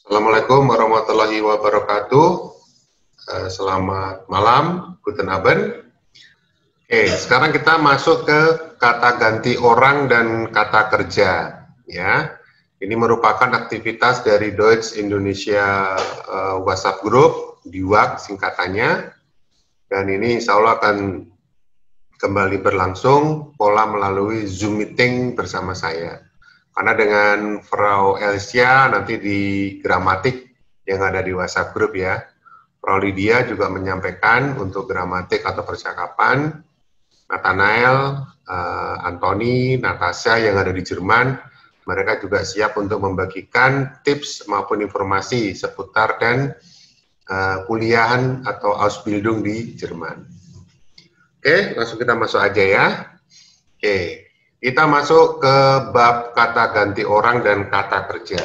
Assalamualaikum warahmatullahi wabarakatuh. Selamat malam, guten Abend. Sekarang kita masuk ke kata ganti orang dan kata kerja. Ya, ini merupakan aktivitas dari Deutsch Indonesia WhatsApp Group, DIWAG singkatannya. Dan ini insya Allah akan kembali berlangsung pola melalui Zoom meeting bersama saya. Karena dengan Frau Elsia nanti di gramatik yang ada di WhatsApp Group ya, Frau Lydia juga menyampaikan untuk gramatik atau percakapan, Nathanael, Anthony, Natasha yang ada di Jerman, mereka juga siap untuk membagikan tips maupun informasi seputar dan kuliahan atau Ausbildung di Jerman. Langsung kita masuk aja ya. Kita masuk ke bab kata ganti orang dan kata kerja.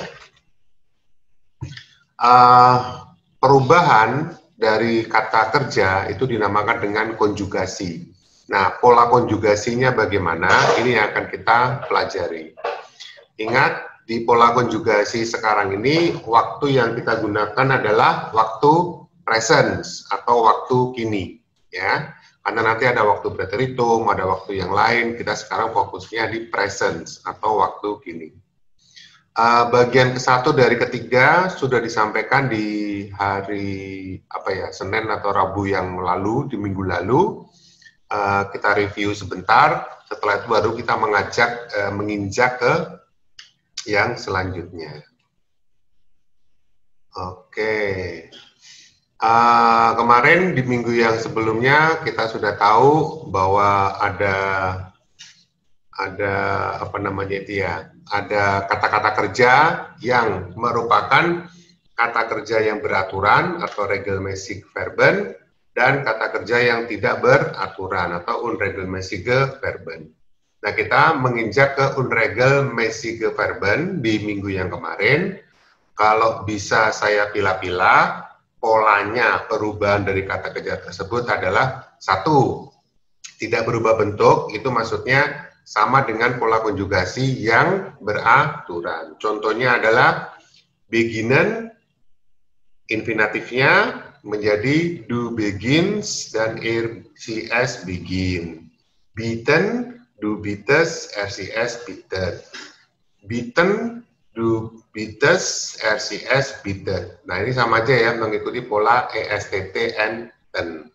Perubahan dari kata kerja itu dinamakan dengan konjugasi. Nah, pola konjugasinya bagaimana? Ini yang akan kita pelajari. Ingat, di pola konjugasi sekarang ini, waktu yang kita gunakan adalah waktu present atau waktu kini. Ya. Karena nanti ada waktu preteritum, ada waktu yang lain, kita sekarang fokusnya di present atau waktu kini. Bagian ke-1 dari ketiga sudah disampaikan di hari Senin atau Rabu yang lalu, di minggu lalu. Kita review sebentar, setelah itu baru kita menginjak ke yang selanjutnya. Kemarin di minggu yang sebelumnya kita sudah tahu bahwa ada kata-kata kerja yang merupakan kata kerja yang beraturan atau regelmäßige Verben dan kata kerja yang tidak beraturan atau unregelmäßige Verben. Nah, kita menginjak ke unregelmäßige Verben di minggu yang kemarin. Kalau bisa saya pilah-pilah, polanya perubahan dari kata kerja tersebut adalah 1, tidak berubah bentuk, itu maksudnya sama dengan pola konjugasi yang beraturan. Contohnya adalah beginnen, infinitifnya menjadi du beginnst dan RCS begin. Bieten, du bittest, RCS bietet. Bieten, du bittest, RCS bietet. Nah, ini sama aja ya, mengikuti pola ESTT and ten.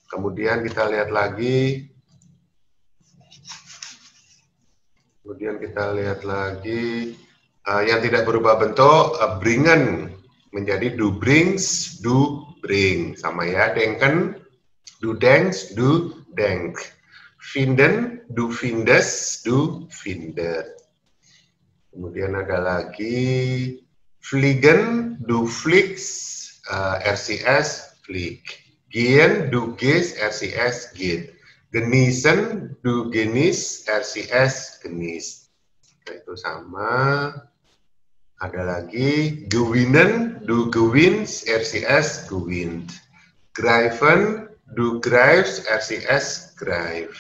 Kemudian kita lihat lagi. Yang tidak berubah bentuk, bringen menjadi du bringst, du bring. Sama ya, denken, du denkst, du denk. Finden, du findest, du findet. Kemudian ada lagi fliegen, du fliegst, RCS flieg. Gehen, du gehst, RCS geht. Genießen, du genießt, RCS genießt. Nah, itu sama. Ada lagi gewinnen, du gewinnst, RCS gewinnt. Greifen, du greifst, RCS greif.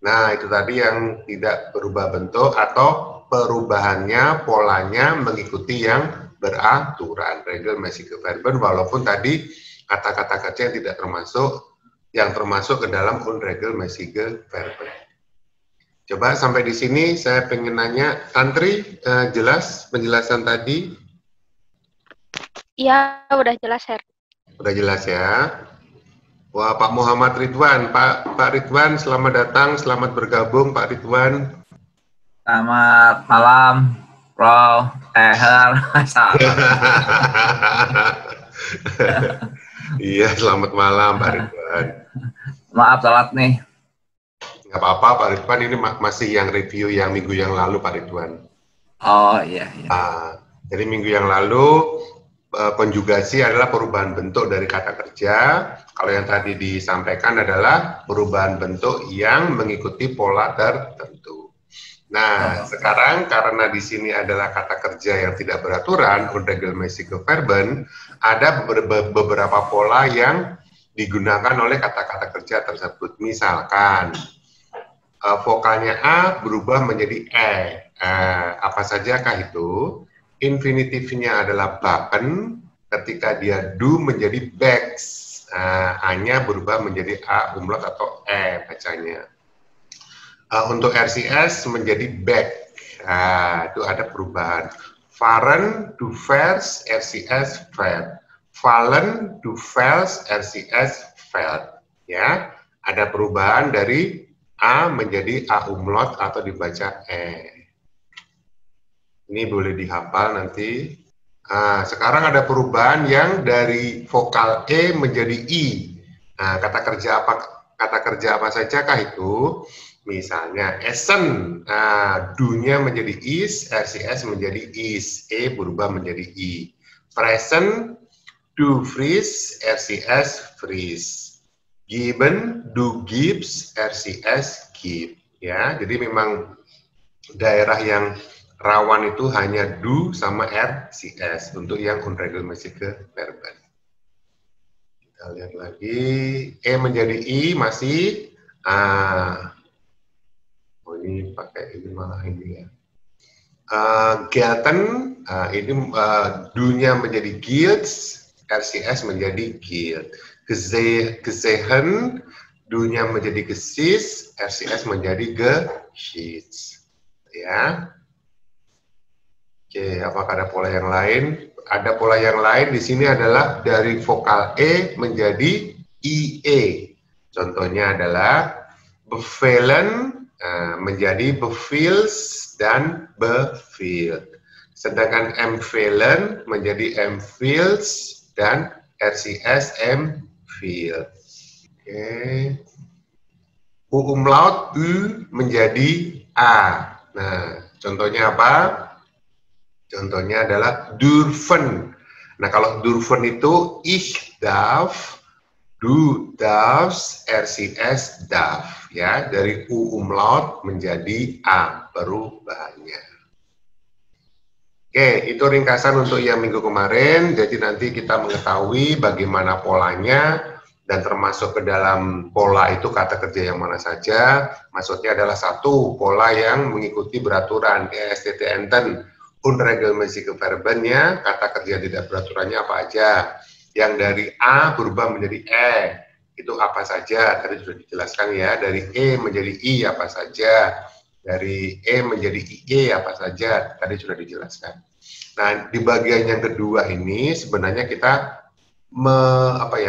Nah, itu tadi yang tidak berubah bentuk atau perubahannya, polanya mengikuti yang beraturan, regelmäßige Verben, walaupun tadi kata-kata kerja yang tidak termasuk ke dalam unregelmäßige Verben. Coba sampai di sini saya pengen nanya, Tantri, jelas penjelasan tadi? Iya, udah jelas, Her. Udah jelas ya. Wah, Pak Muhammad Ridwan, Pak Ridwan, selamat datang, selamat bergabung, Pak Ridwan. Selamat malam, Prof. Her. Iya, selamat malam, Pak Ridwan. Maaf telat nih. Nggak apa-apa, Pak Ridwan, ini masih yang review yang minggu yang lalu, Pak Ridwan. Oh iya. Jadi minggu yang lalu, konjugasi adalah perubahan bentuk dari kata kerja. Kalau yang tadi disampaikan adalah perubahan bentuk yang mengikuti pola tertentu. Nah, sekarang karena di sini adalah kata kerja yang tidak beraturan, unregelmäßige Verben, ada beberapa pola yang digunakan oleh kata-kata kerja tersebut. Misalkan, vokalnya A berubah menjadi E. Apa sajakah itu? infinitifnya adalah baken, ketika dia do menjadi backs. A-nya berubah menjadi A umlaut atau E bacanya. Untuk RCS menjadi back. Itu ada perubahan. Varen, do vers, RCS, ver. Valen, do vels, RCS, vel. Ya, ada perubahan dari A menjadi A umlaut atau dibaca E. Ini boleh dihafal nanti. Sekarang ada perubahan yang dari vokal E menjadi I. Kata kerja apa saja kah itu? Misalnya Essen, do-nya menjadi is, RCS menjadi is, E berubah menjadi I. Present, do freeze, RCS freeze. Given, do gives, RCS give. Ya, jadi memang daerah yang rawan itu hanya do sama RCS untuk yang unregelmäßige Verben. Kita lihat lagi, E menjadi I masih. Ini pakai ini malah ini ya. Gelten, ini do-nya menjadi guilds, RCS menjadi guild. Gesehen, do-nya menjadi gesis, RCS menjadi geschieds. Ya. Oke, apakah ada pola yang lain? Ada pola yang lain di sini adalah dari vokal E menjadi IE. Contohnya adalah bevelen menjadi befeels dan befield. Sedangkan empfehlen menjadi empfeels dan RCS empfield. Oke. U umlaut U menjadi A. Nah, contohnya apa? Contohnya adalah dürfen. Nah, kalau dürfen itu ich darf, du darfst, RCS darf, ya, dari U umlaut menjadi A perubahannya. Oke, itu ringkasan untuk yang minggu kemarin. Jadi nanti kita mengetahui bagaimana polanya dan termasuk ke dalam pola itu kata kerja yang mana saja. Maksudnya adalah satu, pola yang mengikuti beraturan ESTT enten, unregelmäßige Verben-nya, kata kerja tidak beraturannya apa aja. Yang dari A berubah menjadi E, itu apa saja, tadi sudah dijelaskan ya. Dari E menjadi I apa saja, dari E menjadi IE apa saja, tadi sudah dijelaskan. Nah, di bagian yang kedua ini sebenarnya kita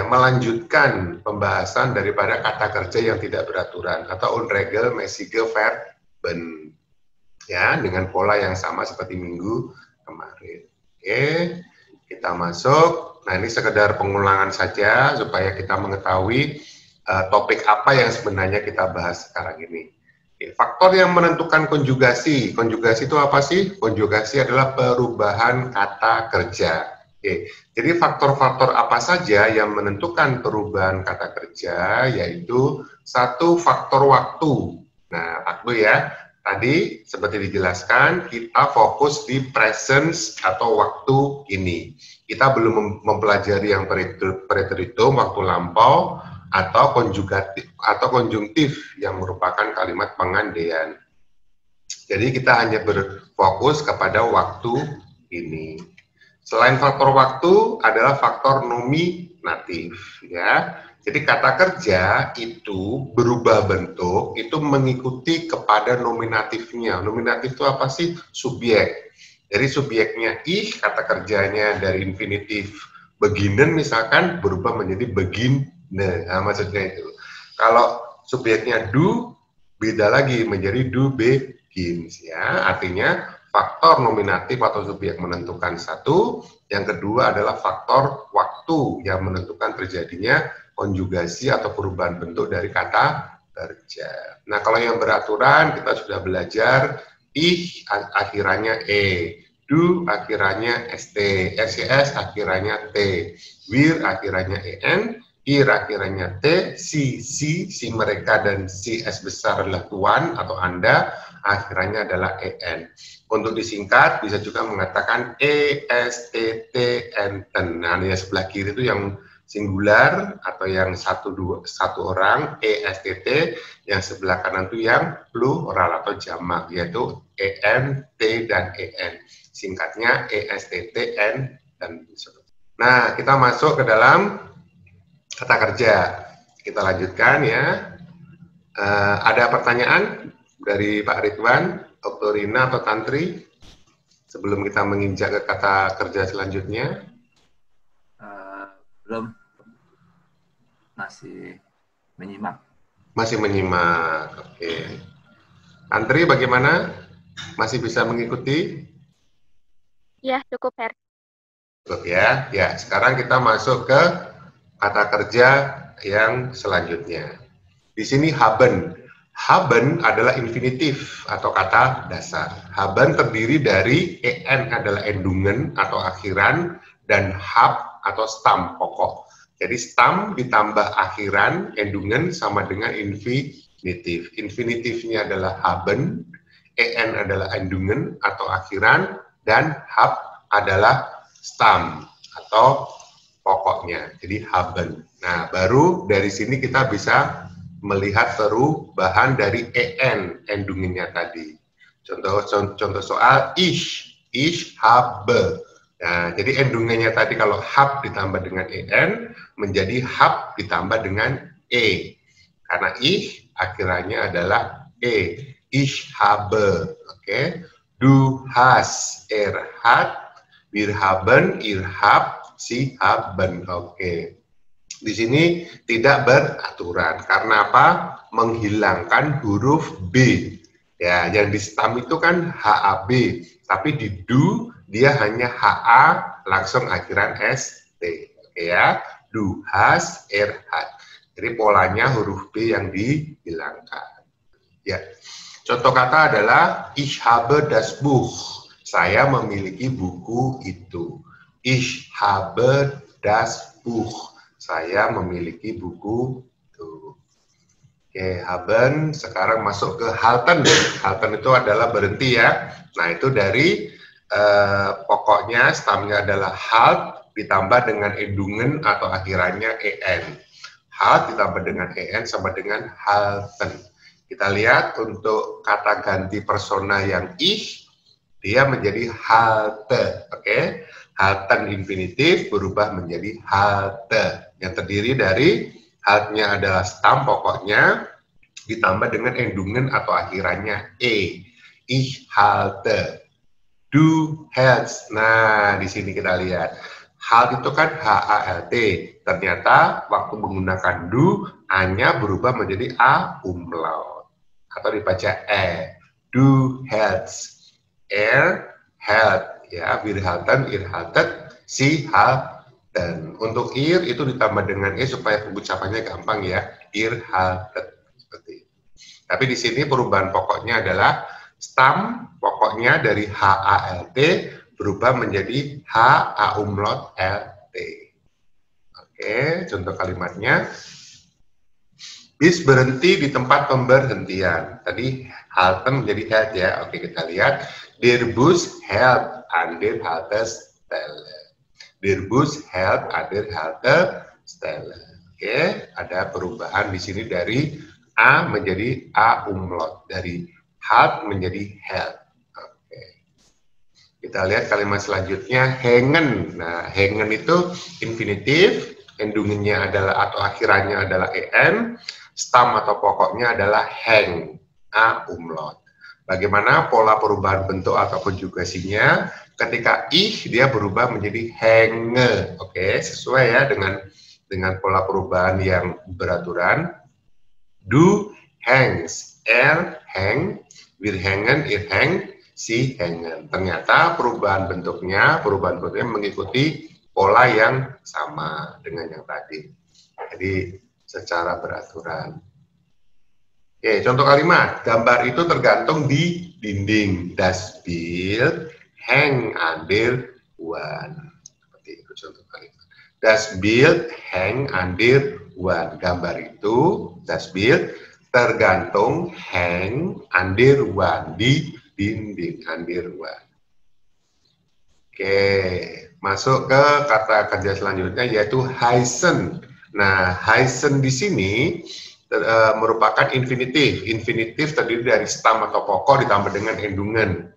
melanjutkan pembahasan daripada kata kerja yang tidak beraturan atau unregelmäßige Verben, ya, dengan pola yang sama seperti minggu kemarin. Oke, kita masuk. Nah, ini sekedar pengulangan saja supaya kita mengetahui topik apa yang sebenarnya kita bahas sekarang ini. Faktor yang menentukan konjugasi. Konjugasi itu apa sih? Konjugasi adalah perubahan kata kerja. Oke. Jadi faktor-faktor apa saja yang menentukan perubahan kata kerja, yaitu satu, faktor waktu. Nah, waktu ya. Tadi seperti dijelaskan, kita fokus di presence atau waktu ini. Kita belum mempelajari yang preteritum, waktu lampau, atau konjugatif atau konjungtif yang merupakan kalimat pengandaian. Jadi kita hanya berfokus kepada waktu ini. Selain faktor waktu adalah faktor nominatif, ya. Jadi kata kerja itu berubah bentuk, itu mengikuti kepada nominatifnya. Nominatif itu apa sih? Subjek. Dari subjeknya ich, kata kerjanya dari infinitif beginnen misalkan berubah menjadi beginne. Nah, maksudnya itu. Kalau subjeknya do, beda lagi menjadi do begins, ya. Artinya faktor nominatif atau subjek menentukan satu, yang kedua adalah faktor waktu yang menentukan terjadinya konjugasi atau perubahan bentuk dari kata kerja. Nah, kalau yang beraturan kita sudah belajar ich akhirannya E, do akhirannya ST, RCS akhirannya T, wir akhirannya EN, ir akhirannya T, si mereka dan si S besar adalah Tuan atau Anda, akhirannya adalah EN. Untuk disingkat bisa juga mengatakan ESTT enten. Nah, yang sebelah kiri itu yang singular atau yang satu orang, ESTT, yang sebelah kanan itu yang plural atau jamak, yaitu EN, T, dan EN. singkatnya ESTTN dan seterusnya. Nah, kita masuk ke dalam kata kerja. Kita lanjutkan ya. Ada pertanyaan dari Pak Ridwan, Dr. Rina atau Tantri sebelum kita menginjak ke kata kerja selanjutnya? Belum. Masih menyimak. Masih menyimak. Oke. Tantri bagaimana? Masih bisa mengikuti? Ya, cukup, Her. Cukup ya. Ya, sekarang kita masuk ke kata kerja yang selanjutnya. Di sini haben. Haben adalah infinitif atau kata dasar. Haben terdiri dari en adalah endungen atau akhiran dan hab atau stam pokok. Jadi stam ditambah akhiran endungen sama dengan infinitif. Infinitifnya adalah haben, en adalah endungen atau akhiran dan hab adalah stam atau pokoknya. Jadi haben. Nah, baru dari sini kita bisa melihat perubahan dari en endungannya tadi. Contoh soal ich habe. Nah, jadi endungannya tadi kalau hab ditambah dengan en menjadi hab ditambah dengan e. Karena ich akhirannya adalah e. Ich habe. Oke. Du hast, hat, wir haben, ihr habt, sie haben. Oke. Di sini tidak beraturan. Karena apa? Menghilangkan huruf B. Ya, yang di stam itu kan HAB. Tapi di du, dia hanya HA, langsung akhiran ST. Oke ya. Du hast, hat. Jadi polanya huruf B yang dihilangkan. Ya. Contoh kata adalah ich habe das Buch. Saya memiliki buku itu. Ich habe das Buch. Saya memiliki buku itu. Oke, haben sekarang masuk ke halten. Halten itu adalah berhenti ya. Nah, itu dari pokoknya stamnya adalah halt ditambah dengan endungen atau akhirannya en. Halt ditambah dengan en sama dengan halten. Kita lihat untuk kata ganti persona yang ich, dia menjadi halte. Oke. Halten infinitif berubah menjadi halte yang terdiri dari haltnya adalah stam pokoknya ditambah dengan endungen atau akhirannya e. Ich halte. Du hältst. Nah, di sini kita lihat. Halt itu kan HALT. Ternyata waktu menggunakan du, A-nya berubah menjadi A umlaut atau dibaca e. Du hältst. Hält. Ya, wir halten, ihr haltet, sie halten. Untuk ir itu ditambah dengan e supaya pengucapannya gampang ya. Ir haltet. Seperti itu. Tapi di sini perubahan pokoknya adalah stam pokoknya dari HALT berubah menjadi HA umlaut LT. Oke, contoh kalimatnya. Bis berhenti di tempat pemberhentian. Tadi halten menjadi halt ya. Oke, kita lihat. Der Bus hält an der Haltestelle. Der Bus hält an der Haltestelle. Oke, ada perubahan di sini dari A menjadi A umlaut, dari halt menjadi hält. Oke. Kita lihat kalimat selanjutnya, hängen. Nah, hängen itu infinitif, endungannya adalah atau akhirannya adalah en, stam atau pokoknya adalah heng, A umlaut. Bagaimana pola perubahan bentuk ataupun jugasinya? Ketika ich dia berubah menjadi henge, oke, sesuai ya dengan pola perubahan yang beraturan. Du hängst, hang, wir hängen, ihr hängt, sie hängen. Ternyata perubahan bentuknya mengikuti pola yang sama dengan yang tadi. Jadi secara beraturan. Oke, contoh kalimat. Gambar itu tergantung di dinding. Das Bild hängt an der Wand. Seperti itu contoh kalimat. Das Bild hängt an der Wand. Gambar itu, das Bild, tergantung hängt an der Wand. Di dinding, an der Wand. Oke, masuk ke kata kerja selanjutnya yaitu heißen. Nah, heißen di sini merupakan infinitif. Infinitif terdiri dari stam atau pokok ditambah dengan endungen.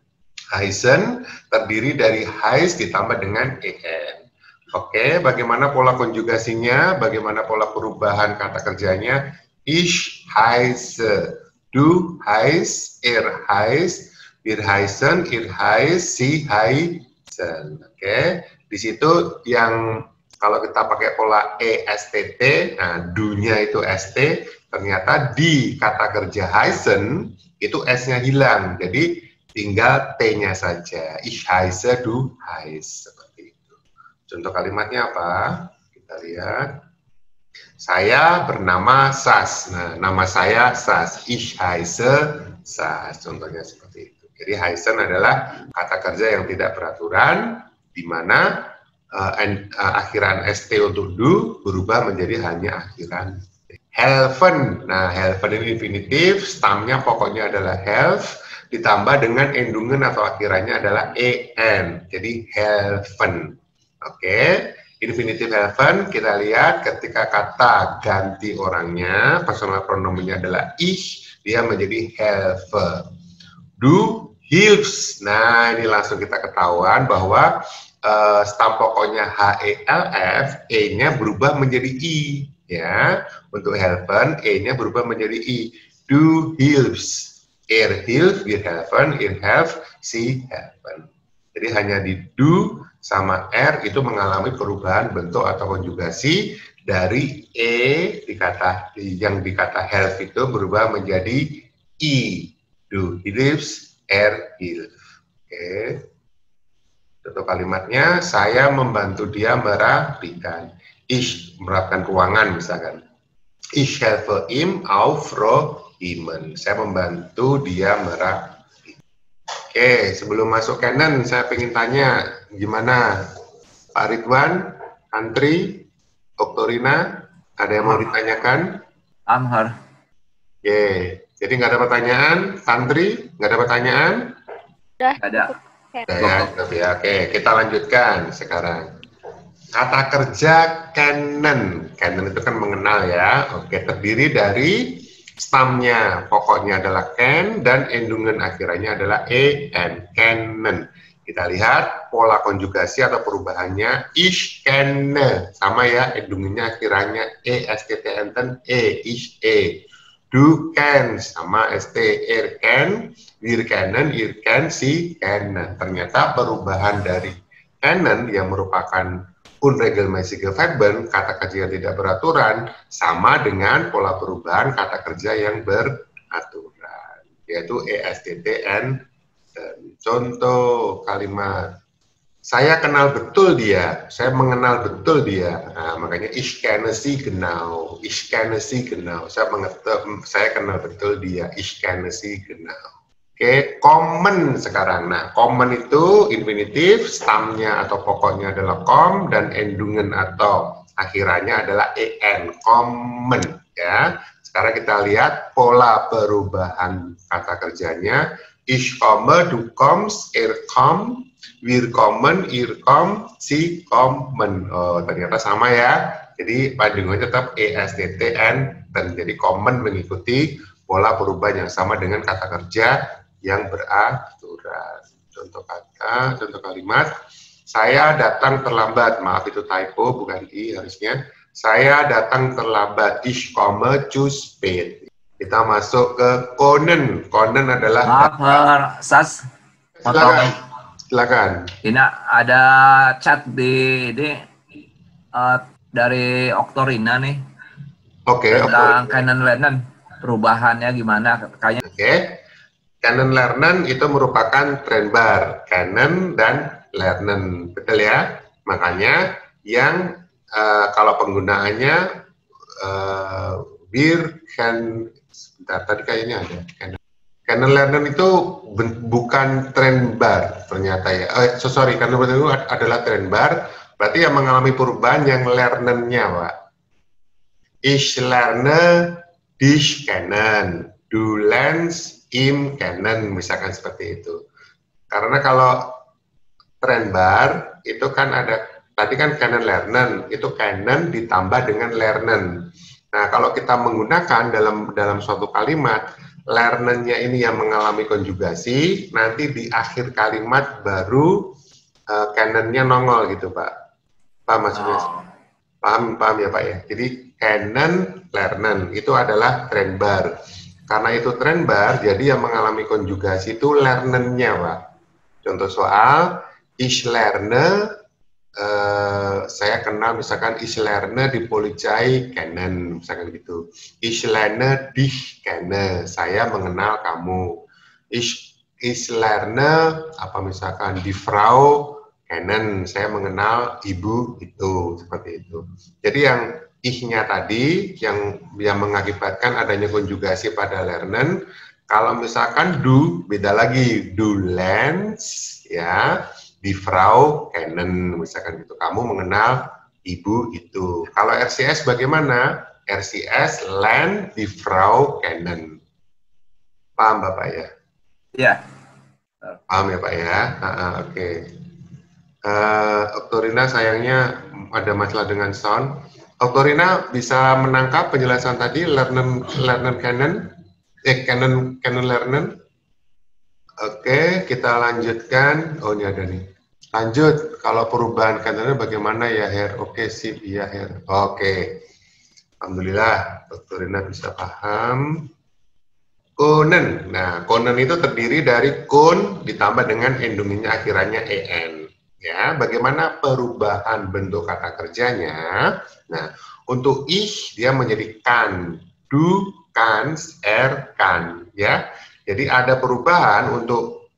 Heißen terdiri dari heiß ditambah dengan en. Oke, bagaimana pola konjugasinya? Bagaimana pola perubahan kata kerjanya? Ich heiße, du heißt, er heißt, wir heißen, ihr heißt, sie heißen. Oke, di situ yang kalau kita pakai pola ESTT, nah du-nya itu ST, ternyata di kata kerja heißen itu S-nya hilang, jadi tinggal T-nya saja. Ich heiße, du heißt. Contoh kalimatnya apa? Kita lihat. Saya bernama Sas. Nah, nama saya Sas. Ich heiße Sas. Contohnya seperti itu. Jadi heißen adalah kata kerja yang tidak beraturan, di mana akhiran ST untuk du berubah menjadi hanya akhiran helfen. Nah, helfen ini infinitif, stamnya pokoknya adalah helf, ditambah dengan endungen atau akhirannya adalah en. Jadi helfen. Oke, infinitif helfen kita lihat ketika kata ganti orangnya, personal pronomennya adalah ich, dia menjadi helfe. Du hilfs. Nah, ini langsung kita ketahuan bahwa stam pokoknya HELF, E-nya berubah menjadi I. Ya, untuk helfen, E-nya berubah menjadi I. Du hilfs. Er hilft, wir helfen, ihr helft, sie helfen. Jadi hanya di du sama R itu mengalami perubahan bentuk atau konjugasi dari E yang di kata help itu berubah menjadi I. Du hilfs, er hilft. Oke. Contoh kalimatnya, saya membantu dia merapikan. Ich merapikan ruangan misalkan. Ich helfe ihm aufräumen. Saya membantu dia merapikan. Oke, sebelum masuk Canon, saya ingin tanya, gimana Pak Ridwan, Antri, Oktorina, ada yang mau ditanyakan? Amhar. Oke, jadi nggak ada pertanyaan, Antri, nggak ada pertanyaan? Udah. Ada. Ya, oke, kita lanjutkan sekarang. Kata kerja Canon, Canon itu kan mengenal ya, oke, terdiri dari stamnya pokoknya adalah can dan endungen akhirannya adalah en, canon. Kita lihat pola konjugasi atau perubahannya. Ich kenne, sama ya, endungennya akhirannya estn, ich Du kennst, sama st, er ken, wir kennen, ihr kennt, sie kennen. Ternyata perubahan dari canon yang merupakan unregelmäßige Verben, kata kerja yang tidak beraturan, sama dengan pola perubahan kata kerja yang beraturan, yaitu ESTTN. Contoh kalimat, saya kenal betul dia, saya mengenal betul dia. Nah, makanya ich kenne sie genau, saya kenal betul dia, ich kenne sie genau. Oke, common sekarang. Nah, common itu infinitif, stamnya atau pokoknya adalah com dan endungen atau akhirannya adalah en, common ya. Sekarang kita lihat pola perubahan kata kerjanya. Ich komme, du kommst, er kommt, wir kommen, ihr kommt, sie kommen. Oh, ternyata sama ya. Jadi panjangnya tetap ESTTN dan jadi common mengikuti pola perubahan yang sama dengan kata kerja yang beraturan. Contoh kata, contoh kalimat, saya datang terlambat. Maaf itu typo, bukan I harusnya. Saya datang terlambat. Ich komme zu spät. Kita masuk ke konen. Konen adalah Maaf, Sas. Silakan. Ini ada chat dari Oktorina nih. Oke, tentang Canon Lennon. Perubahannya gimana? Kayaknya. Oke. Canon lernen itu merupakan trendbar, Canon dan lernen, betul ya? Makanya yang kalau penggunaannya bir can, sebentar, tadi kayaknya ada Canon lernen itu bukan trendbar ternyata ya. Sorry, Canon lernen itu adalah trendbar, berarti yang mengalami perubahan yang lernennya, Pak. Ich lerne dich kennen, du lernst im kennen, misalkan seperti itu. Karena kalau trendbar itu kan ada, tadi kan kennen lernen, itu kennen ditambah dengan lernen. Nah, kalau kita menggunakan dalam suatu kalimat, lernen-nya ini yang mengalami konjugasi, nanti di akhir kalimat baru canon-nya nongol gitu, Pak. Paham maksudnya? Oh. Paham ya Pak ya. Jadi canon, lernen itu adalah trend bar. Karena itu trend bar, jadi yang mengalami konjugasi itu lernen-nya, Pak. Contoh soal, ich lerne, saya kenal misalkan ich lerne die Polizei kennen, misalkan gitu. Ich lerne dich kennen, saya mengenal kamu. Ich lerne, apa misalkan die Frau kennen, saya mengenal ibu itu, seperti itu. Jadi yang ich-nya tadi yang mengakibatkan adanya konjugasi pada lernen. Kalau misalkan du, beda lagi, du lernst, ya, die Frau kennen, misalkan gitu. Kamu mengenal ibu itu. Kalau RCS bagaimana? RCS lernt die Frau kennen. Paham Bapak ya? Iya. Paham ya Pak ya? Oke. Oktorina sayangnya ada masalah dengan sound. Oktorina bisa menangkap penjelasan tadi lernen kennen? Canon lernen. Oke, kita lanjutkan. Oh, ini ada nih. Lanjut, kalau perubahan kanonnya bagaimana ya, Her? Oke, sip, iya, Her. Oke. Alhamdulillah, Dr. Rina bisa paham. Konen. Nah, konen itu terdiri dari kun ditambah dengan endunginnya akhirannya en. Ya, bagaimana perubahan bentuk kata kerjanya? Nah, untuk ich dia menjadi kan, du, kans, kan, ya. Jadi ada perubahan untuk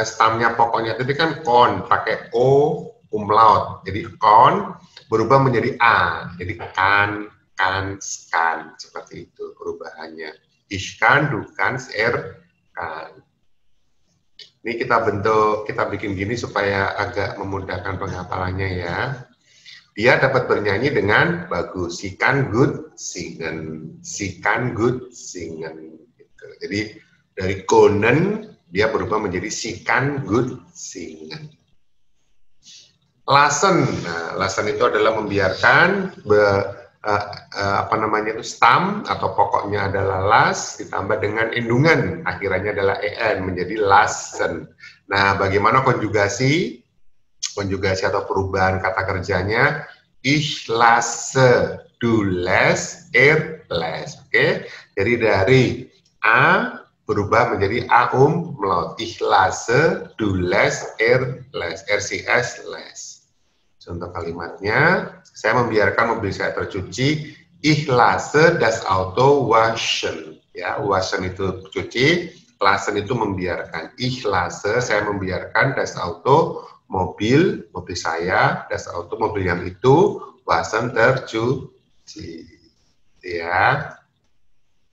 stamnya pokoknya tadi kan kon pakai o umlaut. Jadi kon berubah menjadi a. Jadi kan, kans, kan, seperti itu perubahannya. Ich kan, du kans, kan. Ini kita bikin gini supaya agak memudahkan penghafalannya ya. Dia dapat bernyanyi dengan bagus. Sie kann gut singen. Sie kann gut singen. Gitu. Jadi dari konen dia berubah menjadi sie kann gut singen. Lassen. Nah, lassen itu adalah membiarkan stam atau pokoknya adalah las ditambah dengan endungan akhirnya adalah en menjadi lassen. Nah, bagaimana konjugasi atau perubahan kata kerjanya? Ich lasse, du lässt, lässt. Oke. Jadi dari a berubah menjadi a umlaut. Ich lasse, du lässt, lässt. RCS lässt. Contoh kalimatnya, saya membiarkan mobil saya tercuci. Ich lasse das Auto waschen. Ya, waschen itu cuci, lassen itu membiarkan. Ich lasse, saya membiarkan das Auto mobil saya, das Auto mobil yang itu waschen tercuci. Ya.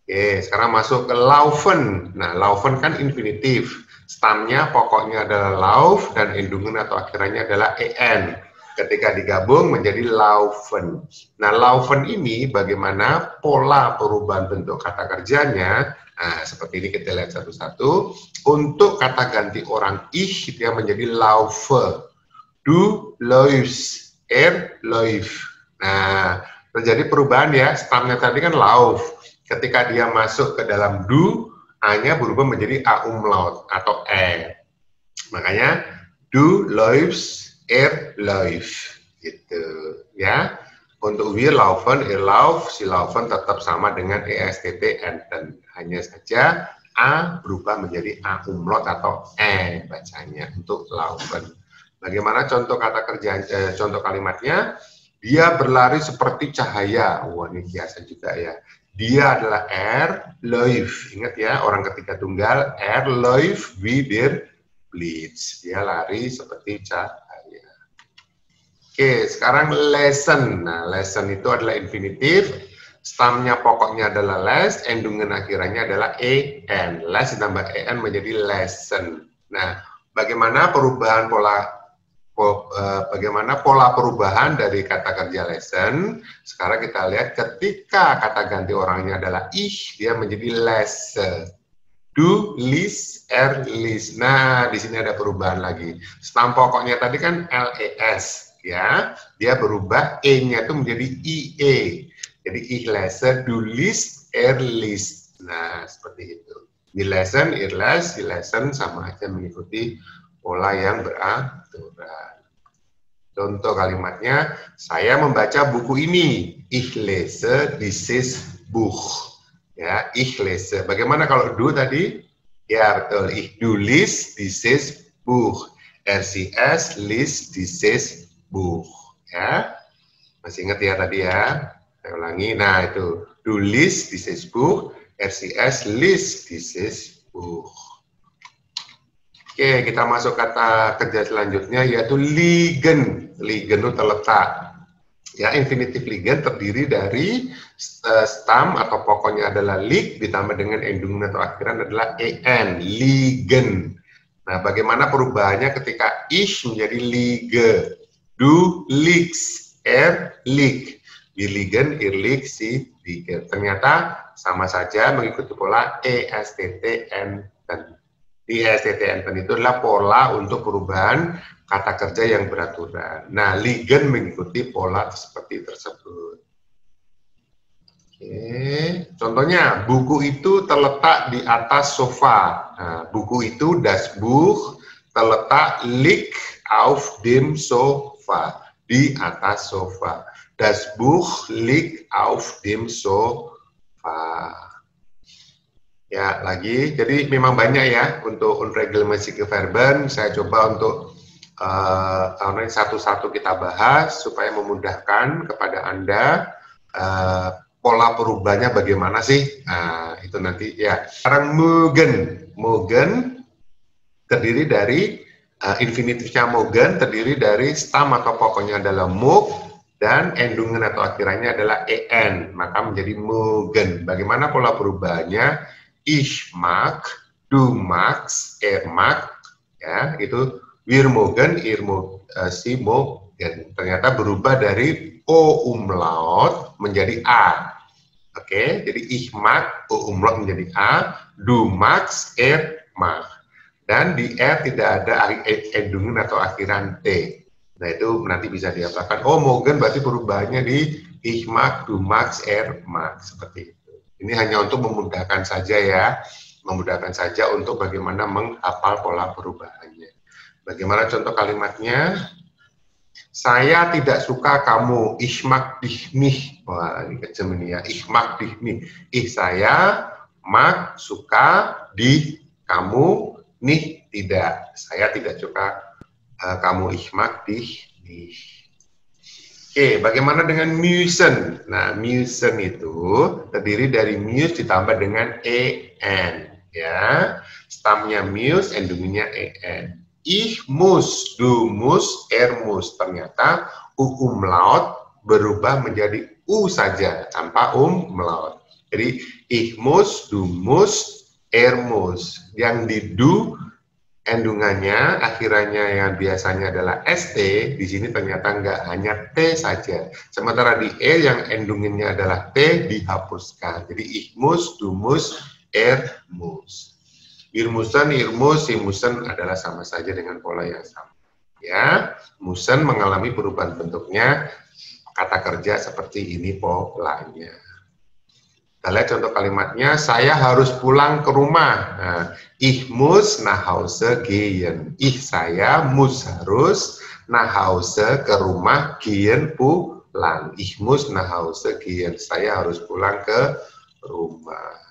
Oke, sekarang masuk ke laufen. Nah, laufen kan infinitif. Stamnya pokoknya adalah lauf dan endungan atau akhirannya adalah en. Ketika digabung menjadi laufen. Nah, laufen ini bagaimana pola perubahan bentuk kata kerjanya? Nah, seperti ini kita lihat satu-satu. Untuk kata ganti orang ich, dia menjadi laufe. Du läufst, läuft. Nah, terjadi perubahan ya. Stamnya tadi kan lauf. Ketika dia masuk ke dalam du, a-nya berubah menjadi a umlaut atau e. Makanya du läufst, läuft gitu ya. Untuk wir laufen, lauf, si laufen tetap sama dengan ESTT enten. Hanya saja a berubah menjadi a umlaut atau e bacanya untuk laufen. Bagaimana contoh kata kerja contoh kalimatnya? Dia berlari seperti cahaya. Wah, ini biasa juga ya. Dia adalah läuft. Ingat ya, orang ketiga tunggal läuft wie der Blitz. Dia lari seperti cahaya. Oke, sekarang lesson. Nah, lesson itu adalah infinitif. Stamnya pokoknya adalah les, endungan akhirannya adalah en. Les ditambah en menjadi lesson. Nah, bagaimana pola perubahan dari kata kerja lesson? Sekarang kita lihat ketika kata ganti orangnya adalah ich, dia menjadi lesse. Du liest, liest. Nah, di sini ada perubahan lagi. Stam pokoknya tadi kan les. Ya, dia berubah e-nya itu menjadi ie. Jadi ich lese, du liest, liest. Nah, seperti itu. Die lesen, ihr les, die lesen sama aja mengikuti pola yang beraturan. Contoh kalimatnya, saya membaca buku ini. Ich lese dieses Buch. Ya, ich lese. Bagaimana kalau du tadi? Ya, betul. Du liest dieses Buch. RCS liest dieses Buch. Ya. Masih ingat ya tadi ya? Saya ulangi. Nah, itu. Du liest dieses Buch. RCS liest dieses Buch. Oke, kita masuk kata kerja selanjutnya yaitu liegen. Liegen itu terletak. Ya, infinitif liegen terdiri dari stam atau pokoknya adalah lig ditambah dengan endung atau akhiran adalah en. Liegen. Nah, bagaimana perubahannya ketika ich menjadi liege? Du liegst, liegt. Wir liegen, ihr liegt, sie liegen. Ternyata sama saja mengikuti pola ESTTN. Di ESTTN itu adalah pola untuk perubahan kata kerja yang beraturan. Nah, liegen mengikuti pola seperti tersebut. Oke. Contohnya, buku itu terletak di atas sofa. Nah, buku itu, das Buch, terletak liegt auf dem Sofa. Di atas sofa. Das Buch liegt auf dem Sofa. Ya, lagi. Jadi memang banyak ya untuk unregelmäßige Verben. Saya coba untuk satu-satu kita bahas supaya memudahkan kepada Anda pola perubahannya bagaimana sih. Nah, itu nanti ya. Sekarang mögen. Mögen terdiri dari infinitifnya mögen terdiri dari stam atau pokoknya adalah mog dan endungan atau akhirannya adalah en. Maka menjadi mögen. Bagaimana pola perubahannya? Ich mag, du magst, mag, ya itu wir mögen, ihr sie mögen. Ternyata berubah dari o umlaut menjadi a. Oke, jadi ich mag, o umlaut menjadi a, du magst, mag. Dan di tidak ada endungan atau akhiran t. Nah itu nanti bisa diapakan. Oh, mögen berarti perubahannya di ich mag, du magst, mag seperti itu. Ini hanya untuk memudahkan saja ya, memudahkan saja untuk bagaimana menghafal pola perubahannya. Bagaimana contoh kalimatnya? Saya tidak suka kamu, ich mag dich nicht. Wah, ini kecil ini ya, ich mag dich nicht. Saya mag, suka, di, kamu, nicht, tidak. Saya tidak suka kamu, ich mag dich nicht. Oke, bagaimana dengan müssen? Nah, müssen itu terdiri dari mus ditambah dengan en, ya. Stamnya mus, endungnya en. Ich muss, du muss, muss. Ternyata umlaut berubah menjadi u saja tanpa umlaut. Jadi ich muss, du muss, muss. Yang di du endungannya, akhirannya yang biasanya adalah ST, di sini ternyata enggak, hanya T saja. Sementara di E yang endungannya adalah T dihapuskan. Jadi ich muss, du muss, muss. Wir müssen, ihr muss, sie müssen adalah sama saja dengan pola yang sama. Ya, müssen mengalami perubahan bentuknya, kata kerja seperti ini polanya. Kita lihat contoh kalimatnya, saya harus pulang ke rumah. Nah, ich muss nach Hause gehen. Saya harus nach Hause ke rumah, gehen pulang. Ich muss nach Hause gehen. Saya harus pulang ke rumah.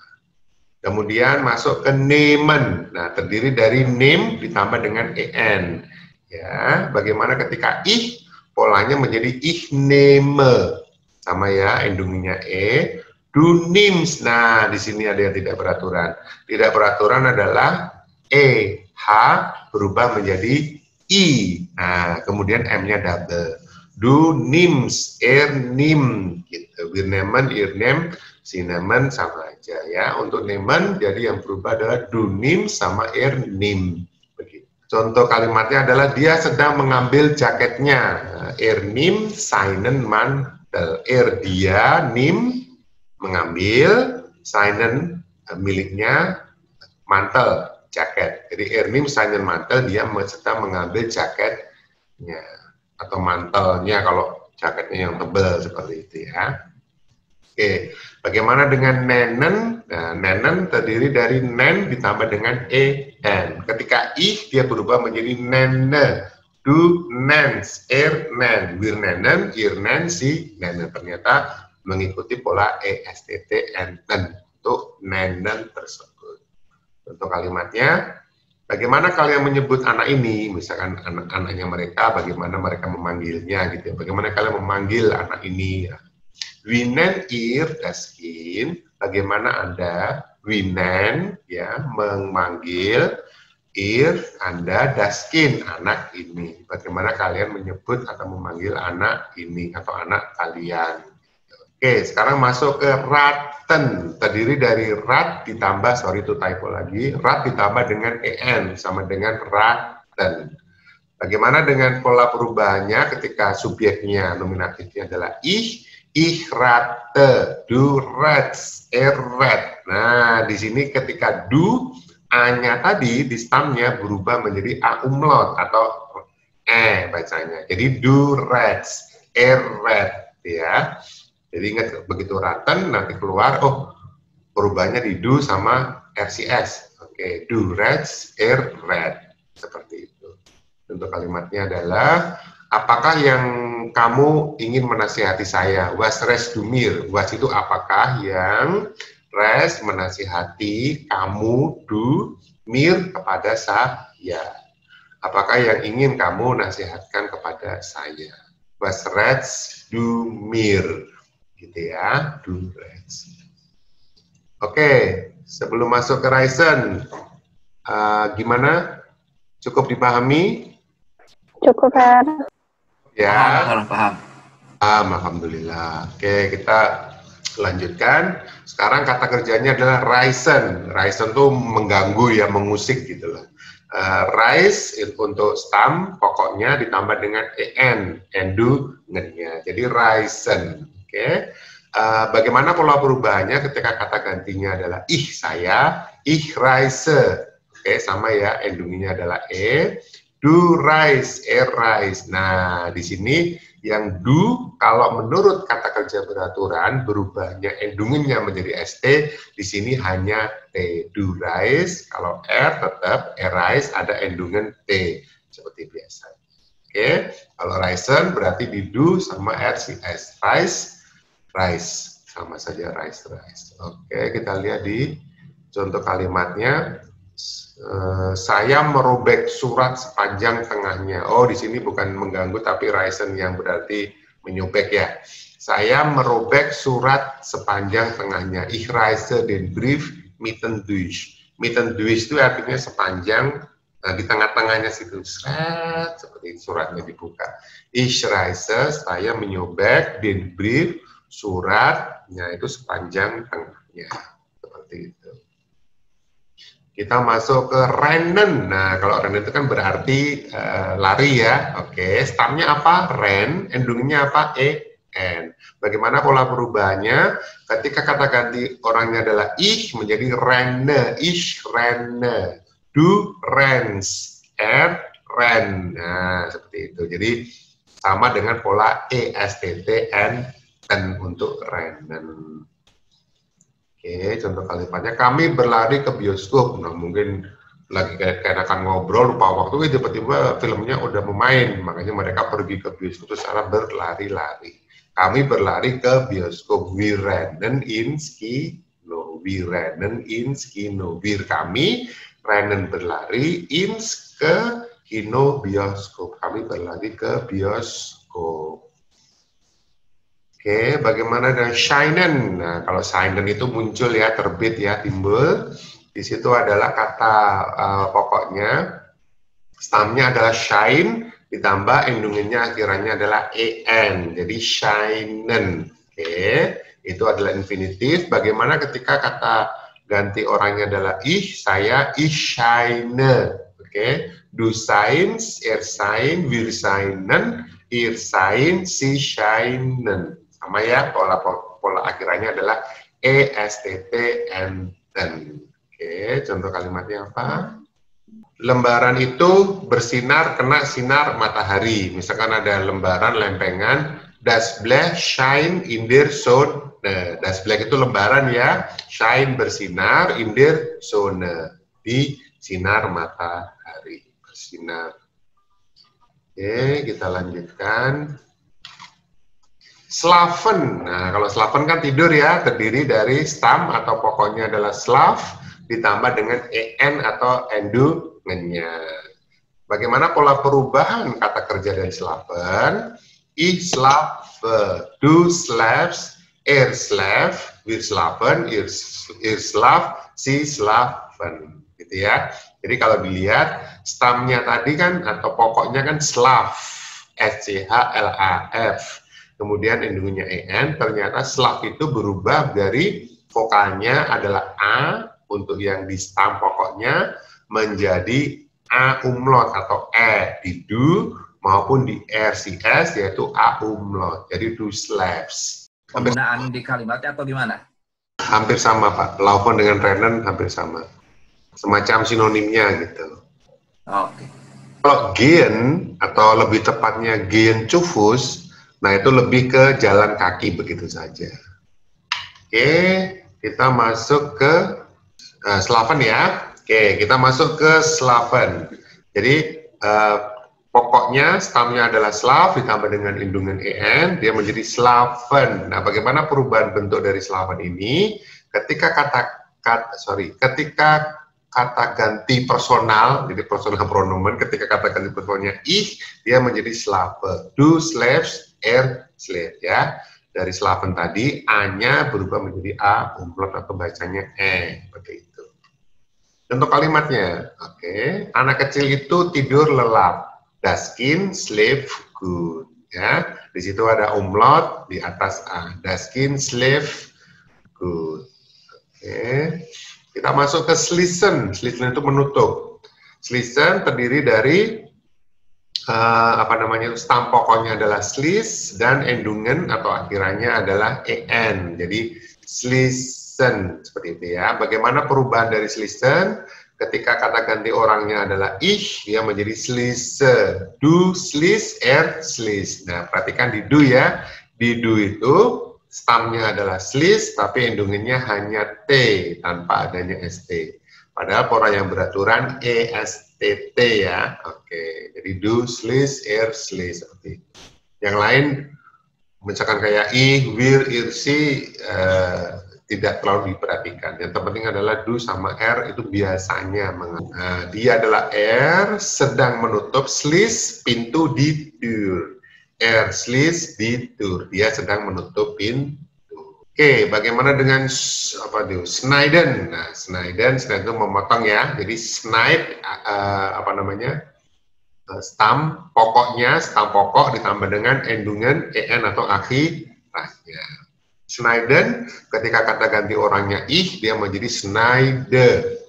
Kemudian masuk ke nehmen. Nah, terdiri dari nehm ditambah dengan en. Ya, bagaimana ketika ich polanya menjadi ich nehme. Sama ya, endungnya e. Du nimmst. Nah, di sini ada yang tidak beraturan. Tidak beraturan adalah h berubah menjadi i. Nah, kemudian m-nya double. Du nimmst, nimm gitu. Wir nehmen, ihr nehmt, sie nehmen sama aja ya. Untuk nehmen jadi yang berubah adalah du nimmst sama nimm. Begitu. Contoh kalimatnya adalah dia sedang mengambil jaketnya. Nimmt seinen Mantel. Dia nimmt mengambil, seinen miliknya, mantel, jaket. Jadi nimmt seinen Mantel, dia sedang mengambil jaketnya atau mantelnya kalau jaketnya yang tebal seperti itu ya. Oke, bagaimana dengan nenen? Nah, nenen terdiri dari nen ditambah dengan en. Ketika ih dia berubah menjadi nene. Du nens, nen, wir nenen, ir nen, si nenen. Ternyata mengikuti pola ESTT enten untuk nenen tersebut. Untuk kalimatnya, bagaimana kalian menyebut anak ini? Misalkan anak-anaknya mereka, bagaimana mereka memanggilnya gitu ya. Bagaimana kalian memanggil anak ini? Winen ir das Kind. Bagaimana Anda winen ya memanggil ir Anda das Kind anak ini. Bagaimana kalian menyebut atau memanggil anak ini atau anak kalian? Oke, sekarang masuk ke raten. Terdiri dari rat ditambah, sorry itu typo lagi, rat ditambah dengan en sama dengan raten. Bagaimana dengan pola perubahannya ketika subjeknya nominatifnya adalah ich rate, du rats, rat. Nah, di sini ketika du, a-nya tadi di stamnya berubah menjadi a umlaut atau bacanya. Jadi du rats, rat ya. Jadi ingat begitu raten nanti keluar, oh perubahannya di do sama RCS. Oke, do rats, rat. Seperti itu. Untuk kalimatnya adalah, apakah yang kamu ingin menasihati saya? Was res dumir. Was itu apakah yang, res menasihati, kamu, du, mir kepada saya. Apakah yang ingin kamu nasihatkan kepada saya? Was res dumir. Gitu ya, do rats. Oke, sebelum masuk ke Ryzen, gimana? Cukup dipahami? Cukup, Her. Ya. Paham. Alhamdulillah. Oke, kita lanjutkan. Sekarang kata kerjanya adalah Ryzen. Ryzen tuh mengganggu ya, mengusik gitu loh. Rise untuk stam, pokoknya ditambah dengan en, endu, ngennya. Jadi Ryzen. Oke, bagaimana pola perubahannya ketika kata gantinya adalah ih saya, ich reise. Oke, sama ya, endungnya adalah du reis, reis. Nah, di sini yang du, kalau menurut kata kerja beraturan, berubahnya endungnya menjadi st, di sini hanya t. Du reis, kalau tetap reis ada endungan t, seperti biasa. Oke, kalau reisen berarti di du sama rcs, rice, sama saja rice. Oke, kita lihat di contoh kalimatnya. Saya merobek surat sepanjang tengahnya. Oh, di sini bukan mengganggu tapi Ryzen yang berarti menyobek ya. Saya merobek surat sepanjang tengahnya. Ich reise den Brief mitten durch. Mitten durch itu artinya sepanjang, di tengah-tengahnya situ. Seperti suratnya dibuka. Ich reise, saya menyobek den Brief, suratnya itu sepanjang tengahnya, seperti itu. Kita masuk ke rennen. Nah, kalau rennen itu kan berarti lari ya. Oke, stamnya apa? Ren, endungnya apa? En. Bagaimana pola perubahannya? Ketika kata ganti orangnya adalah ich menjadi renne, ich renne, du rens, ren. Nah, seperti itu. Jadi sama dengan pola ESTT, ten untuk rennen. Oke, contoh kalimatnya, kami berlari ke bioskop. Nah, mungkin lagi kayak akan ngobrol, lupa waktu, tiba-tiba filmnya udah memain. Makanya mereka pergi ke bioskop secara berlari-lari. Kami berlari ke bioskop. Wir rennen ins Kino. Wir rennen ins Kino. Wir kami, rennen berlari, ins ke Kino bioskop. Kami berlari ke bioskop. Oke, bagaimana dengan shinen? Nah, kalau shinen itu muncul ya, terbit ya, timbul. Di situ adalah kata pokoknya, stamnya adalah shine, ditambah endungannya akhirannya adalah en, jadi shinen. Oke, itu adalah infinitif. Bagaimana ketika kata ganti orangnya adalah saya, ich shine. Oke, du seins, sein, wir seinen, ihr sein, sie scheinen. Sama ya, pola akhirannya adalah ESTT, enten. Oke, contoh kalimatnya apa? Lembaran itu bersinar kena sinar matahari. Misalkan ada lembaran lempengan Das Blech shine in der Sonne. Das Blech itu lembaran ya. Shine bersinar, in der Sonne. Di sinar matahari. Bersinar. Oke, kita lanjutkan. Slaven. Nah, kalau slaven kan tidur ya, terdiri dari stam atau pokoknya adalah slav, ditambah dengan en atau endungannya. Bagaimana pola perubahan kata kerja dari slaven? Ich slave, du slavest, er slave, wir slaven, ihr slav, sie slaven. Gitu ya. Jadi kalau dilihat, stamnya tadi kan, atau pokoknya kan slav, S-C-H-L-A-F. Kemudian endungnya en, ternyata slav itu berubah dari vokalnya adalah a untuk yang di stam pokoknya menjadi a umlaut atau e di du maupun di RCS yaitu a umlaut. Jadi du slavs. Penggunaan di kalimatnya atau gimana? Hampir sama Pak. Laufen dengan rennen hampir sama. Semacam sinonimnya gitu. Oke. Kalau gehen atau lebih tepatnya gehen cufus, nah itu lebih ke jalan kaki begitu saja. Oke, kita masuk ke slaven ya. Oke, kita masuk ke slaven. Jadi pokoknya stamnya adalah slav ditambah dengan indungan en, dia menjadi slaven. Nah, bagaimana perubahan bentuk dari slaven ini? Ketika kata ganti personal, jadi personal pronomen, ketika kata ganti personalnya ich, dia menjadi slave. Du slaves, er slave ya. Dari slaven tadi, a-nya berubah menjadi a, umlaut atau bacanya e, seperti itu. Contoh kalimatnya, oke. Anak kecil itu tidur lelap. Das Kind schläft gut, ya. Di situ ada umlaut di atas a. Das Kind schläft gut. Oke. Kita masuk ke schließen. Schließen itu menutup. Schließen terdiri dari stam pokoknya adalah schließ dan endungen atau akhirannya adalah en. Jadi schließen seperti itu ya. Bagaimana perubahan dari schließen? Ketika kata ganti orangnya adalah ich, dia menjadi schließe. Du schließ, er schließ. Nah, perhatikan di du ya. Di du itu stamnya adalah schließ, tapi endungannya hanya t tanpa adanya st. Padahal pola yang beraturan ESTT ya. Oke, jadi du schließ, er schließ. Oke. Yang lain, misalkan kayak ich, wir, ihr, sie, tidak terlalu diperhatikan. Yang terpenting adalah du sama er itu biasanya. Dia adalah er, sedang menutup, schließ, pintu di Tür. Er schließt die Tür. Dia sedang menutup pintu. Oke, bagaimana dengan schneiden? Nah, schneiden itu memotong ya. Jadi schneid stam pokoknya, stam pokok ditambah dengan endungan en atau akhirnya. Schneiden ketika kata ganti orangnya ich, dia menjadi schneide.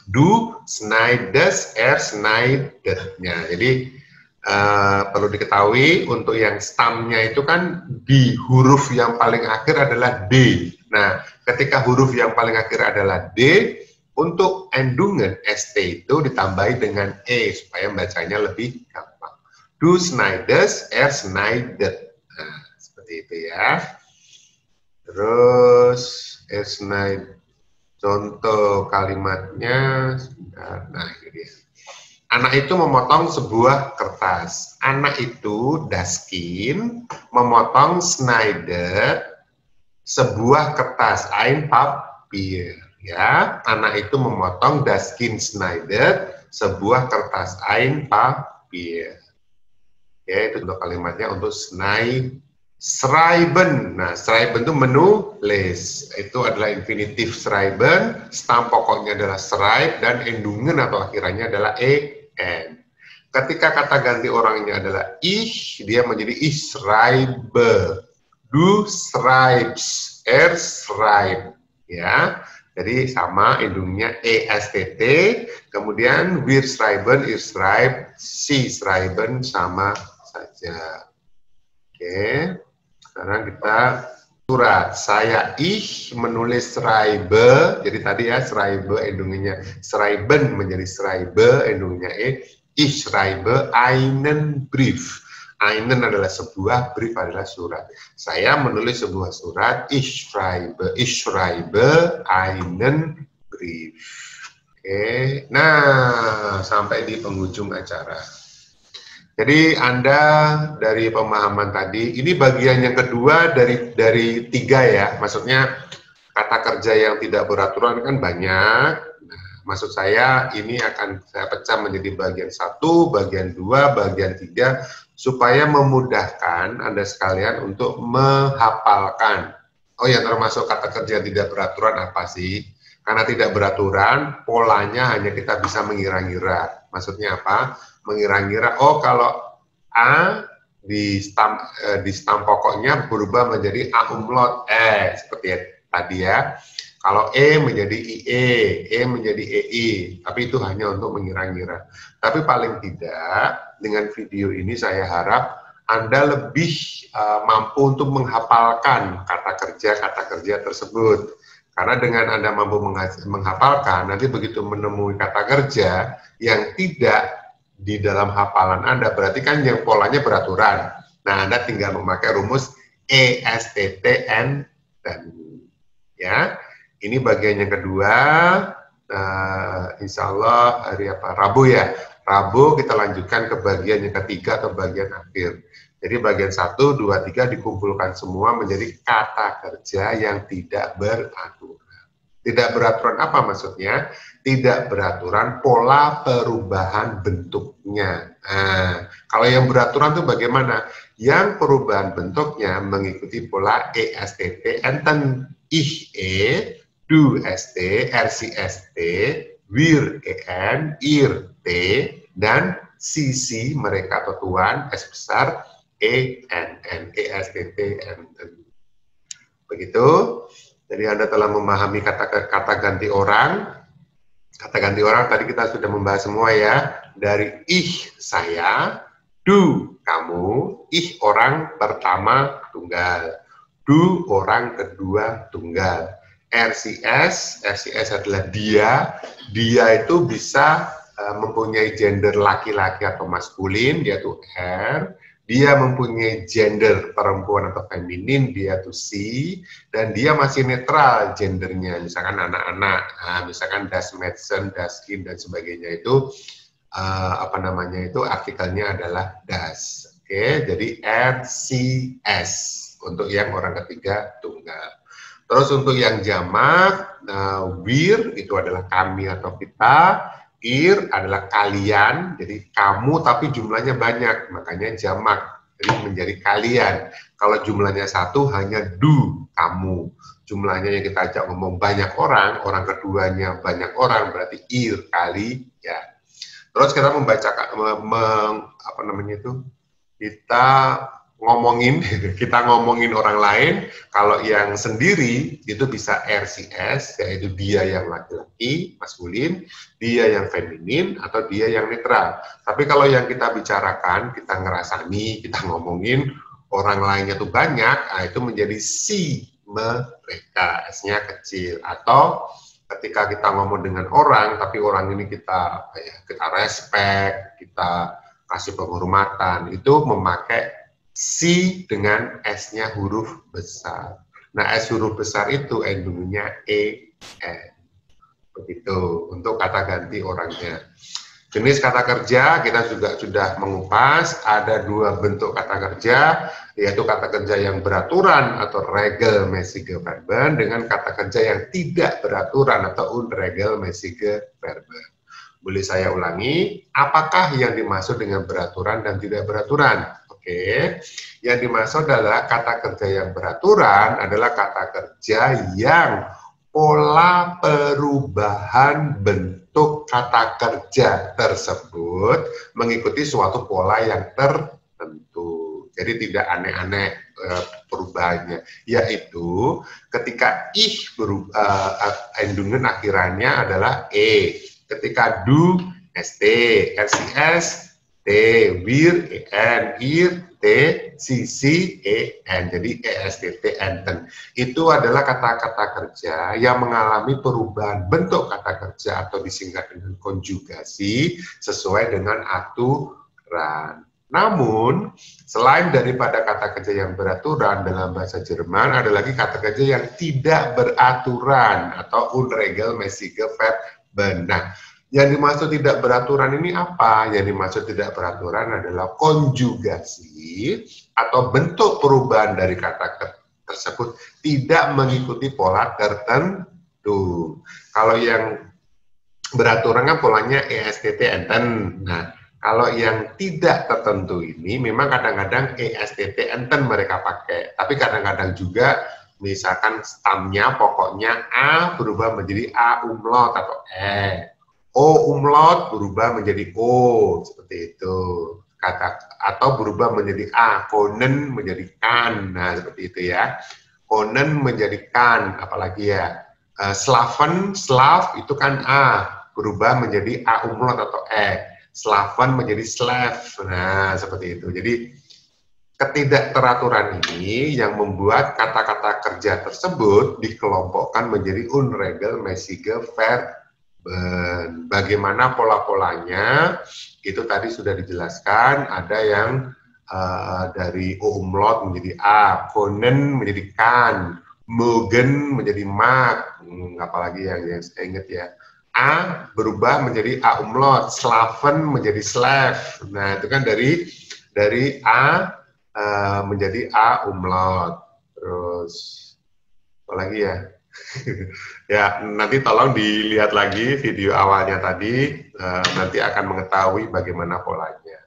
Du schneides, er schneidetnya. Jadi perlu diketahui untuk yang stamnya itu kan di huruf yang paling akhir adalah D. Nah, ketika huruf yang paling akhir adalah D, untuk endungan ST itu ditambahi dengan E supaya bacanya lebih gampang. Du schneides, er schneidet. Nah, seperti itu ya. Terus er schneidet. Contoh kalimatnya, nah ini dia. Anak itu memotong sebuah kertas. Anak itu, das Kind, memotong schneidet sebuah kertas. Ein Papier. Ya, anak itu memotong, das Kind schneidet sebuah kertas. Ein Papier. Ya, itu untuk kalimatnya untuk schreiben. Nah, schreiben itu menulis. Itu adalah infinitif schreiben. Stam pokoknya adalah schreib dan endungen atau akhirannya adalah en. Ketika kata ganti orangnya adalah ich, dia menjadi ich schreibe. Du schreibst, er schreibt. Ya, jadi sama endungnya ESTT. Kemudian wir schreiben, ihr schreibt, sie schreiben sama saja. Oke, sekarang kita surat. Saya ich menulis schreibe. Jadi tadi ya schreibe endungnya schreiben menjadi schreibe endungnya e. Ich schreibe einen Brief. Einen adalah sebuah, Brief adalah surat. Saya menulis sebuah surat, ich schreibe einen Brief. Oke, nah sampai di penghujung acara. Jadi Anda dari pemahaman tadi, ini bagian yang kedua dari 3 ya, maksudnya kata kerja yang tidak beraturan kan banyak. Nah, maksud saya ini akan saya pecah menjadi bagian 1, bagian 2, bagian 3, supaya memudahkan Anda sekalian untuk menghafalkan. Oh ya, termasuk kata kerja yang tidak beraturan apa sih? Karena tidak beraturan, polanya hanya kita bisa mengira-ngira. Maksudnya apa? Mengira-ngira, oh kalau A di stam pokoknya berubah menjadi A umlaut E, seperti tadi ya. Kalau E menjadi IE, E menjadi EI, tapi itu hanya untuk mengira-ngira. Tapi paling tidak, dengan video ini saya harap Anda lebih mampu untuk menghafalkan kata kerja tersebut. Karena dengan Anda mampu menghafalkan, nanti begitu menemui kata kerja yang tidak di dalam hafalan Anda, berarti kan yang polanya beraturan. Nah, Anda tinggal memakai rumus ESTTN dan ya. Ini bagian yang kedua. Insya Allah hari apa? Rabu ya. Rabu kita lanjutkan ke bagian yang ketiga atau bagian akhir. Jadi bagian 1, 2, 3 dikumpulkan semua menjadi kata kerja yang tidak beraturan. Tidak beraturan apa maksudnya? Tidak beraturan pola perubahan bentuknya. Nah, kalau yang beraturan itu bagaimana? Yang perubahan bentuknya mengikuti pola ESTT, enten, ich, du, st, rcst, wir, en, ir, t, dan sisi mereka atau tuan, s besar, enn, estt, enten. Begitu. Jadi Anda telah memahami kata ganti orang. Kata ganti orang tadi kita sudah membahas semua ya. Dari ich, saya, du, kamu, ich orang pertama tunggal, du orang kedua tunggal. RCS adalah dia itu bisa mempunyai gender laki-laki atau maskulin, dia tuh R. Dia mempunyai gender perempuan atau feminin, dia tuh she, dan dia masih netral gendernya, misalkan anak-anak, misalkan das Mädchen, das Kind dan sebagainya itu artikelnya adalah das. Oke, jadi RCS untuk yang orang ketiga tunggal. Terus untuk yang jamak, wir itu adalah kami atau kita. Ir adalah kalian, jadi kamu tapi jumlahnya banyak, makanya jamak, jadi menjadi kalian. Kalau jumlahnya 1 hanya du, kamu. Jumlahnya yang kita ajak ngomong banyak orang keduanya banyak orang, berarti ir, kali, ya. Terus kita membacakan, kita ngomongin orang lain. Kalau yang sendiri itu bisa RCS, yaitu dia yang laki-laki, maskulin, dia yang feminin, atau dia yang netral. Tapi kalau yang kita bicarakan, kita ngerasani, kita ngomongin orang lainnya tuh banyak, itu menjadi si mereka, S-nya kecil. Atau ketika kita ngomong dengan orang, tapi orang ini kita respect, kita kasih penghormatan, itu memakai si dengan S-nya huruf besar. Nah, S huruf besar itu endingnya EN. Begitu untuk kata ganti orangnya. Jenis kata kerja kita juga sudah mengupas. Ada 2 bentuk kata kerja, yaitu kata kerja yang beraturan atau regelmäßige Verben dengan kata kerja yang tidak beraturan atau unregelmäßige Verben. Boleh saya ulangi, apakah yang dimaksud dengan beraturan dan tidak beraturan? Oke, yang dimaksud adalah kata kerja yang beraturan adalah kata kerja yang pola perubahan bentuk kata kerja tersebut mengikuti suatu pola yang tertentu. Jadi tidak aneh-aneh perubahannya, yaitu ketika ich endungen akhirannya adalah E, ketika du st, rcs T, wir, en, ir, T, sisi, en. Jadi ESTT, enten. Itu adalah kata-kata kerja yang mengalami perubahan bentuk kata kerja atau disingkat dengan konjugasi sesuai dengan aturan. Namun, selain daripada kata kerja yang beraturan dalam bahasa Jerman, ada lagi kata kerja yang tidak beraturan atau unregelmäßige Verben. Nah, yang dimaksud tidak beraturan ini apa? Yang dimaksud tidak beraturan adalah konjugasi atau bentuk perubahan dari kata tersebut tidak mengikuti pola tertentu. Kalau yang beraturan kan polanya ESTT enten. Nah, kalau yang tidak tertentu ini memang kadang-kadang ESTT enten mereka pakai. Tapi kadang-kadang juga misalkan stamnya pokoknya A berubah menjadi A umlaut atau E. O umlaut berubah menjadi O, seperti itu. Atau berubah menjadi A, konen menjadi kan. Nah, seperti itu ya. Konen menjadi kan, apalagi ya. Slaven, slav itu kan A, berubah menjadi A umlaut atau E. Slaven menjadi slave. Nah, seperti itu. Jadi ketidakteraturan ini yang membuat kata-kata kerja tersebut dikelompokkan menjadi unregelmäßige Verben. Bagaimana pola-polanya? Itu tadi sudah dijelaskan. Ada yang dari O umlaut menjadi A, konen menjadi kan, mögen menjadi mag. Apalagi yang saya ingat ya. A berubah menjadi A umlaut, slaven menjadi slave. Nah, itu kan dari A menjadi A umlaut. Terus apa lagi ya? Ya, nanti tolong dilihat lagi video awalnya tadi, nanti akan mengetahui bagaimana polanya.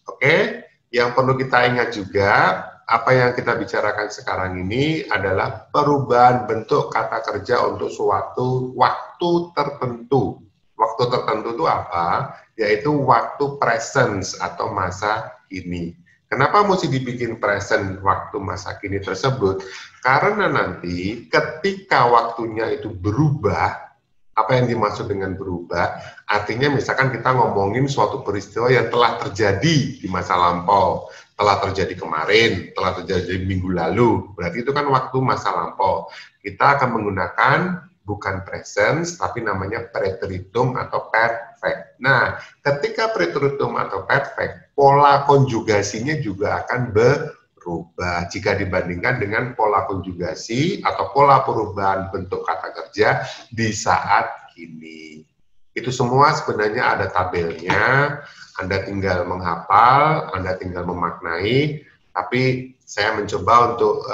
Oke, yang perlu kita ingat juga, apa yang kita bicarakan sekarang ini adalah perubahan bentuk kata kerja untuk suatu waktu tertentu. Waktu tertentu itu apa? Yaitu waktu present atau masa kini. Kenapa mesti dibikin present waktu masa kini tersebut? Karena nanti ketika waktunya itu berubah, apa yang dimaksud dengan berubah? Artinya misalkan kita ngomongin suatu peristiwa yang telah terjadi di masa lampau, telah terjadi kemarin, telah terjadi minggu lalu, berarti itu kan waktu masa lampau. Kita akan menggunakan bukan present, tapi namanya preteritum atau perfect. Nah, ketika preteritum atau perfect, pola konjugasinya juga akan berubah jika dibandingkan dengan pola konjugasi atau pola perubahan bentuk kata kerja di saat kini. Itu semua sebenarnya ada tabelnya, Anda tinggal menghafal, Anda tinggal memaknai, tapi saya mencoba untuk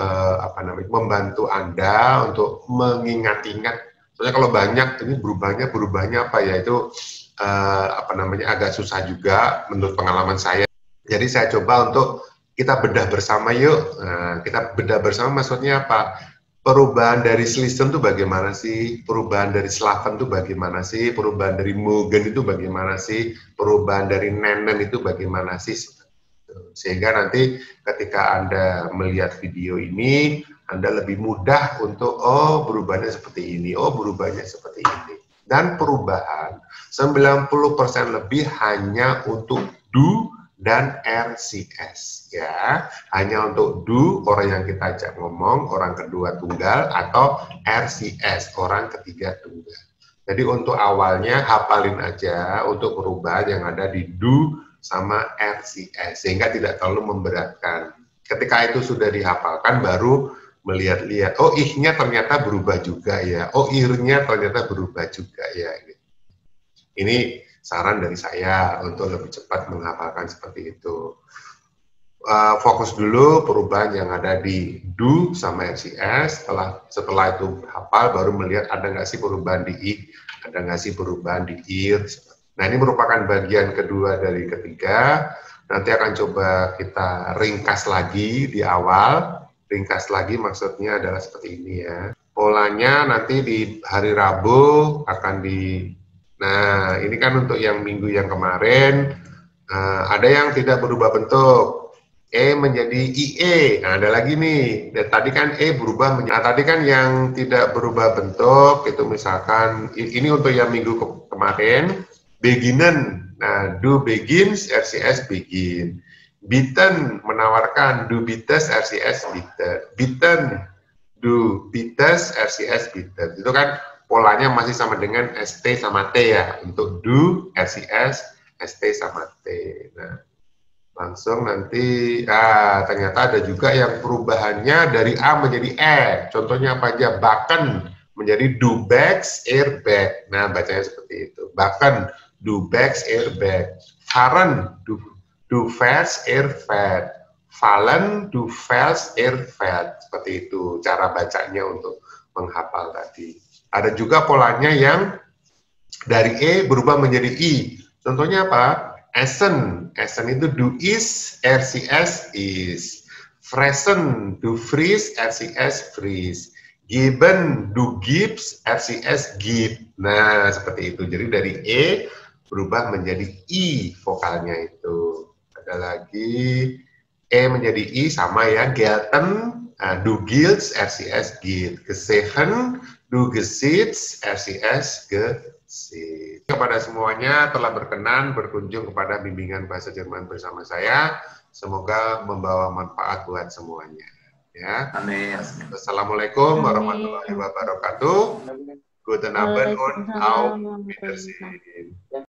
membantu Anda untuk mengingat-ingat. Soalnya kalau banyak ini berubahnya apa ya, itu agak susah juga menurut pengalaman saya. Jadi saya coba untuk kita bedah bersama yuk. Nah, kita bedah bersama maksudnya apa? Perubahan dari Slisten itu bagaimana sih? Perubahan dari Slaven itu bagaimana sih? Perubahan dari Mogen itu bagaimana sih? Perubahan dari Nenen itu bagaimana sih? Sehingga nanti ketika Anda melihat video ini, Anda lebih mudah untuk, oh berubahnya seperti ini, oh berubahnya seperti ini. Dan perubahan 90% lebih hanya untuk do dan RCS ya, hanya untuk do orang yang kita ajak ngomong, orang kedua tunggal, atau RCS orang ketiga tunggal. Jadi untuk awalnya hafalin aja untuk perubahan yang ada di do sama RCS sehingga tidak terlalu memberatkan. Ketika itu sudah dihafalkan baru melihat-lihat, oh ih-nya ternyata berubah juga ya, oh ir-nya ternyata berubah juga ya. Ini saran dari saya untuk lebih cepat menghafalkan seperti itu. Fokus dulu perubahan yang ada di do sama RCS. Setelah itu hafal, baru melihat ada nggak sih perubahan di I, ada nggak sih perubahan di ir. Nah, ini merupakan bagian kedua dari ketiga. Nanti akan coba kita ringkas lagi di awal. Ringkas lagi maksudnya adalah seperti ini ya. Polanya nanti di hari Rabu akan Nah, ini kan untuk yang minggu yang kemarin, ada yang tidak berubah bentuk, E menjadi IE, nah, ada lagi nih, dan tadi kan E berubah menjadi, nah, tadi kan yang tidak berubah bentuk, itu misalkan, ini untuk yang minggu kemarin, beginnen, nah, do begins, RCS begin, bitten, menawarkan, do bites, RCS bitten, bitten, do bites, RCS bitten, itu kan, polanya masih sama dengan ST sama T ya, untuk do, RCS, ST sama T. Nah, Langsung nanti, ternyata ada juga yang perubahannya dari A menjadi E. Contohnya apa aja? Baken menjadi do bags, airbag. Nah, bacanya seperti itu. Baken, do bags, airbag. Faren, do fast, airfed. Fallen, do fast, airfed. Seperti itu cara bacanya untuk menghafal tadi. Ada juga polanya yang dari E berubah menjadi I. Contohnya apa? Essen itu do is, RCS is. Freshen, do freeze, RCS freeze. Given, do gives, RCS give. Nah, seperti itu. Jadi dari E berubah menjadi I vokalnya itu. Ada lagi E menjadi I sama ya. Gelten, do gilts, RCS gilt. Gesehen, do gesits, RCS gesit. Kepada semuanya telah berkenan berkunjung kepada bimbingan bahasa Jerman bersama saya. Semoga membawa manfaat buat semuanya. Ya. Amin. Assalamualaikum warahmatullahi wabarakatuh. Guten Abend und auf Wiedersehen.